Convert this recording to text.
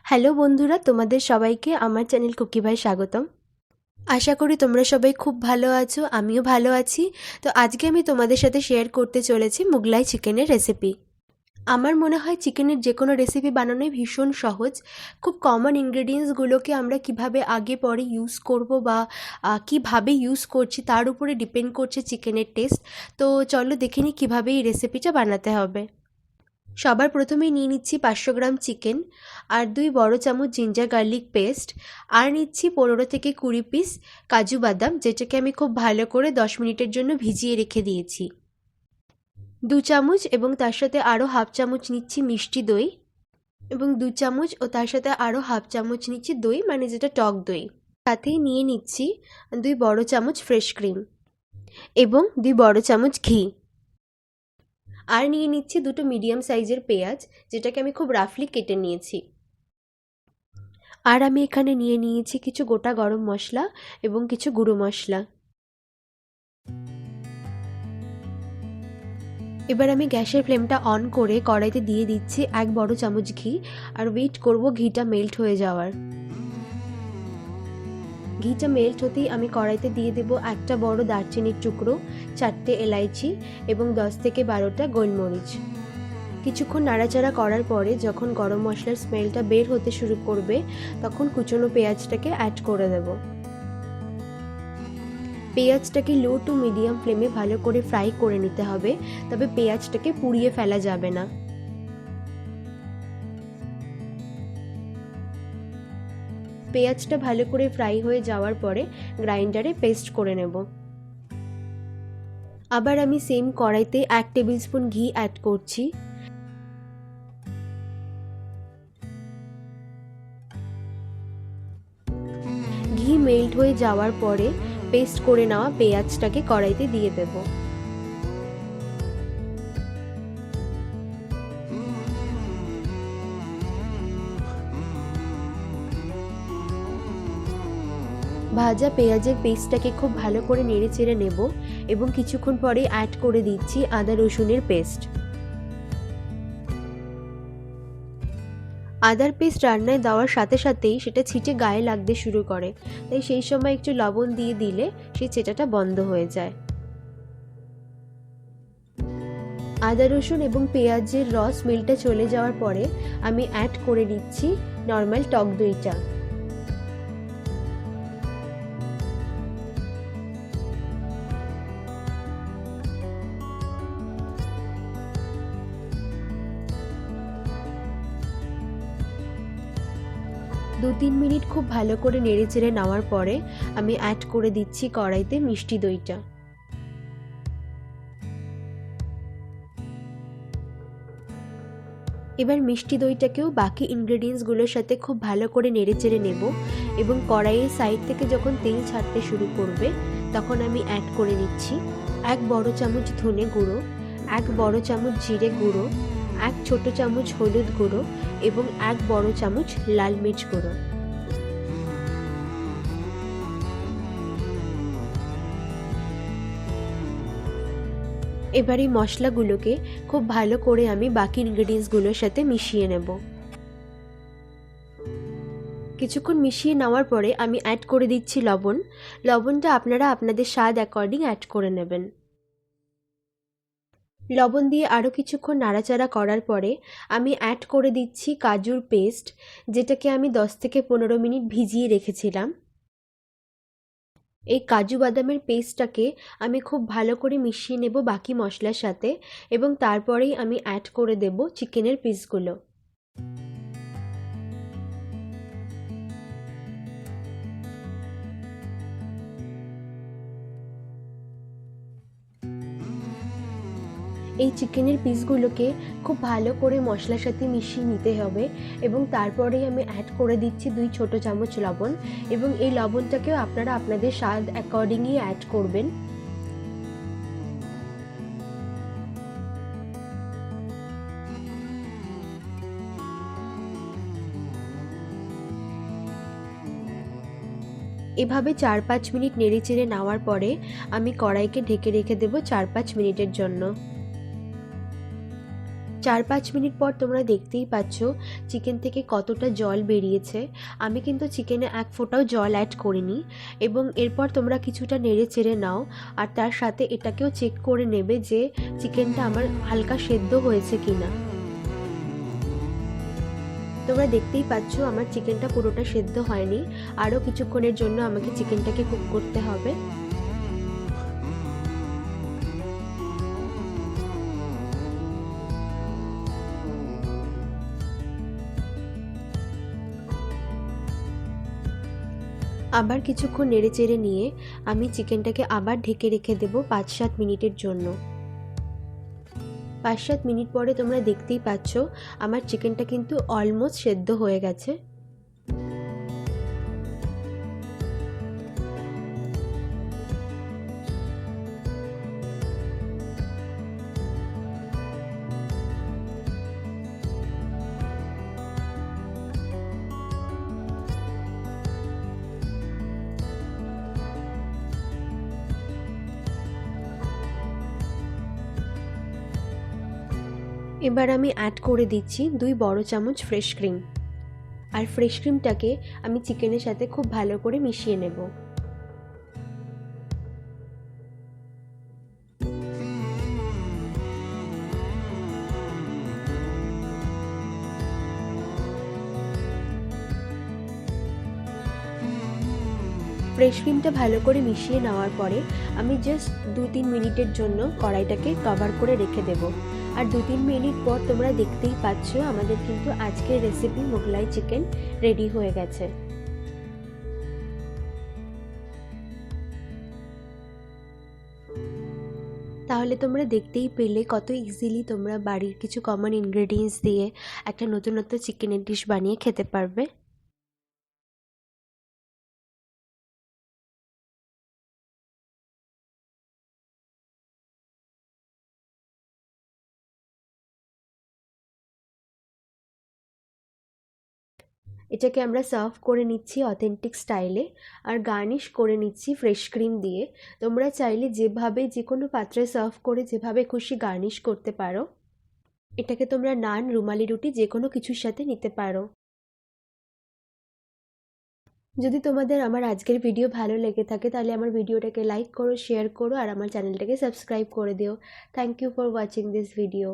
Hello বন্ধুরা, তোমাদের সবাইকে আমার চ্যানেল কুকিভাই স্বাগতম। আশা করি তোমরা সবাই খুব ভালো আছো, আমিও ভালো আছি। তো আজকে আমি তোমাদের সাথে শেয়ার করতে চলেছি মুগলাই চিকেনের রেসিপি। আমার মনে হয় চিকেনের যে কোনো রেসিপি বানানোই ভীষণ সহজ। খুব কমন ইনগ্রেডিয়েন্টসগুলোকে আমরা কিভাবে আগে পরে ইউজ করব বা কিভাবে ইউজ করছি তার উপরে ডিপেন্ড করছে চিকেনের টেস্ট। তো চলো দেখে নিই কীভাবে এই রেসিপিটা বানাতে হবে। সবার প্রথমেই নিয়ে নিচ্ছি 500 গ্রাম চিকেন, আর 2 বড় চামচ জিঞ্জার গার্লিক পেস্ট, আর নিচ্ছি 15 থেকে 20 পিস কাজু বাদাম, যেটাকে আমি খুব ভালো করে 10 মিনিটের জন্য ভিজিয়ে রেখে দিয়েছি। 2 চামচ এবং তার সাথে আরও হাফ চামচ নিচ্ছি মিষ্টি দই, এবং 2 চামচ ও তার সাথে আরও হাফ চামচ নিচ্ছি দই, মানে যেটা টক দই। সাথেই নিয়ে নিচ্ছি 2 বড় চামচ ফ্রেশ ক্রিম এবং 2 বড় চামচ ঘি। আর নিয়ে নিচ্ছি 2টো মিডিয়াম সাইজের পেঁয়াজ, যেটাকে আমি খুব রাফলি কেটে নিয়েছি। আর আমি এখানে নিয়ে নিয়েছি কিছু গোটা গরম মশলা এবং কিছু গুঁড়ো মশলা। এবার আমি গ্যাসের ফ্লেমটা অন করে কড়াইতে দিয়ে দিচ্ছি 1 বড় চামচ ঘি, আর ওয়েট করব ঘিটা মেল্ট হয়ে যাওয়ার। ঘিটা মেল্ট হতেই আমি কড়াইতে দিয়ে দেব একটা বড় দারচিনির টুকরো, 4টে এলাইচি এবং 10 থেকে 12টা গোলমরিচ। কিছুক্ষণ নাড়াচাড়া করার পরে যখন গরম মশলার স্মেলটা বের হতে শুরু করবে, তখন কুচনো পেঁয়াজটাকে অ্যাড করে দেব। পেঁয়াজটাকে লো টু মিডিয়াম ফ্লেমে ভালো করে ফ্রাই করে নিতে হবে, তবে পেঁয়াজটাকে পুড়িয়ে ফেলা যাবে না। পেঁয়াজটা ভালো করে ফ্রাই হয়ে যাওয়ার পরে গ্রাইন্ডারে পেস্ট করে নেব। আবার আমি সেম কড়াইতে 1 টেবিল স্পুন ঘি অ্যাড করছি। ঘি মেল্ট হয়ে যাওয়ার পরে পেস্ট করে নেওয়া পেঁয়াজটাকে কড়াইতে দিয়ে দেব। ভাজা পেঁয়াজের পেস্টটাকে খুব ভালো করে নেড়ে চেড়ে নেব এবং কিছুক্ষণ পরে অ্যাড করে দিচ্ছি আদা রসুনের পেস্ট। আদার পেস্ট রান্নায় দেওয়ার সাথে সাথেই সেটা ছিটে গায়ে লাগতে শুরু করে, তাই সেই সময় একটু লবণ দিয়ে দিলে সেই ছেটাটা বন্ধ হয়ে যায়। আদা রসুন এবং পেঁয়াজের রস মেল্টে চলে যাওয়ার পরে আমি অ্যাড করে দিচ্ছি নর্মাল টক দইটা। দু 3 মিনিট খুব ভালো করে নেড়েচেড়ে নেওয়ার পরে আমি অ্যাড করে দিচ্ছি কড়াইতে মিষ্টি দইটা। এবার মিষ্টি দইটাকেও বাকি ইনগ্রেডিয়েন্টসগুলোর সাথে খুব ভালো করে নেড়েচেড়ে নেব, এবং কড়াইয়ের সাইড থেকে যখন তেল ছাড়তে শুরু করবে তখন আমি অ্যাড করে নিচ্ছি 1 বড় চামচ ধনে গুঁড়ো, 1 বড় চামচ জিরে গুঁড়ো, 1 ছোট চামচ হলুদ গুঁড়ো এবং 1 বড় চামচ লাল মির্চ গুঁড়ো। এবার এই মশলাগুলোকে খুব ভালো করে আমি বাকি ইনগ্রেডিয়েন্টসগুলোর সাথে মিশিয়ে নেব। কিছুক্ষণ মিশিয়ে নেওয়ার পরে আমি অ্যাড করে দিচ্ছি লবণ। লবণটা আপনারা আপনাদের স্বাদ অ্যাকর্ডিং অ্যাড করে নেবেন। লবণ দিয়ে আরও কিছুক্ষণ নাড়াচাড়া করার পরে আমি অ্যাড করে দিচ্ছি কাজুর পেস্ট, যেটাকে আমি 10 থেকে 15 মিনিট ভিজিয়ে রেখেছিলাম। এই কাজু বাদামের পেস্টটাকে আমি খুব ভালো করে মিশিয়ে নেব বাকি মশলার সাথে, এবং তারপরেই আমি অ্যাড করে দেব চিকেনের পিসগুলো। এই চিকেনের পিসগুলোকে খুব ভালো করে মশলার সাথে মিশিয়ে নিতে হবে, এবং তারপরেই আমি অ্যাড করে দিচ্ছি 2 ছোট চামচ লবণ, এবং এই লবণটাকেও আপনারা আপনাদের স্বাদ অ্যাকর্ডিংলি অ্যাড করবেন। এভাবে 4-5 মিনিট নেড়েচেড়ে নেওয়ার পরে আমি কড়াইকে ঢেকে রেখে দেব 4-5 মিনিটের জন্য। 4-5 মিনিট পর তোমরা দেখতেই পাচ্ছ চিকেন থেকে কতটা জল বেরিয়েছে। আমি কিন্তু চিকেনে এক ফোঁটাও জল অ্যাড করিনি। এবং এরপর তোমরা কিছুটা নেড়ে চেড়ে নাও, আর তার সাথে এটাকেও চেক করে নেবে যে চিকেনটা আমার হালকা সেদ্ধ হয়েছে কিনা। তোমরা দেখতেই পাচ্ছ আমার চিকেনটা পুরোটা সেদ্ধ হয়নি, আরও কিছুক্ষণের জন্য আমাকে চিকেনটাকে কুক করতে হবে। আবার কিছুক্ষণ নেড়েচেড়ে নিয়ে আমি চিকেনটাকে আবার ঢেকে রেখে দেবো 5-7 মিনিটের জন্য। 5-7 মিনিট পরে তোমরা দেখতেই পাচ্ছ আমার চিকেনটা কিন্তু অলমোস্ট সেদ্ধ হয়ে গেছে। এবার আমি অ্যাড করে দিচ্ছি 2 বড় চামচ ফ্রেশ ক্রিম। আর ফ্রেশ ক্রিমটাকে আমি চিকেনের সাথে খুব ভালো করে মিশিয়ে নেব। ফ্রেশ ক্রিমটা ভালো করে মিশিয়ে নেওয়ার পরে আমি জাস্ট 2-3 মিনিটের জন্য কড়াইটাকে কভার করে রেখে দেব। আর 2-3 মিনিট পর তোমরা দেখতেই পাচ্ছ আমাদের কিন্তু আজকের রেসিপি মোগলাই চিকেন রেডি হয়ে গেছে। তাহলে তোমরা দেখতেই পেলে কত ইজিলি তোমরা বাড়ির কিছু কমন ইনগ্রেডিয়েন্টস দিয়ে একটা নতুনত্ব চিকেনের ডিশ বানিয়ে খেতে পারবে। এটাকে আমরা সার্ভ করে নিচ্ছি অথেন্টিক স্টাইলে, আর গার্নিশ করে নিচ্ছি ফ্রেশ ক্রিম দিয়ে। তোমরা চাইলে যেভাবে যে কোনো পাত্রে সার্ভ করে যেভাবে খুশি গার্নিশ করতে পারো। এটাকে তোমরা নান, রুমালি রুটি যে কোনো কিছুর সাথে নিতে পারো। যদি তোমাদের আমার আজকের ভিডিও ভালো লেগে থাকে তাহলে আমার ভিডিওটাকে লাইক করো, শেয়ার করো, আর আমার চ্যানেলটাকে সাবস্ক্রাইব করে দিও। Thank you for watching this video.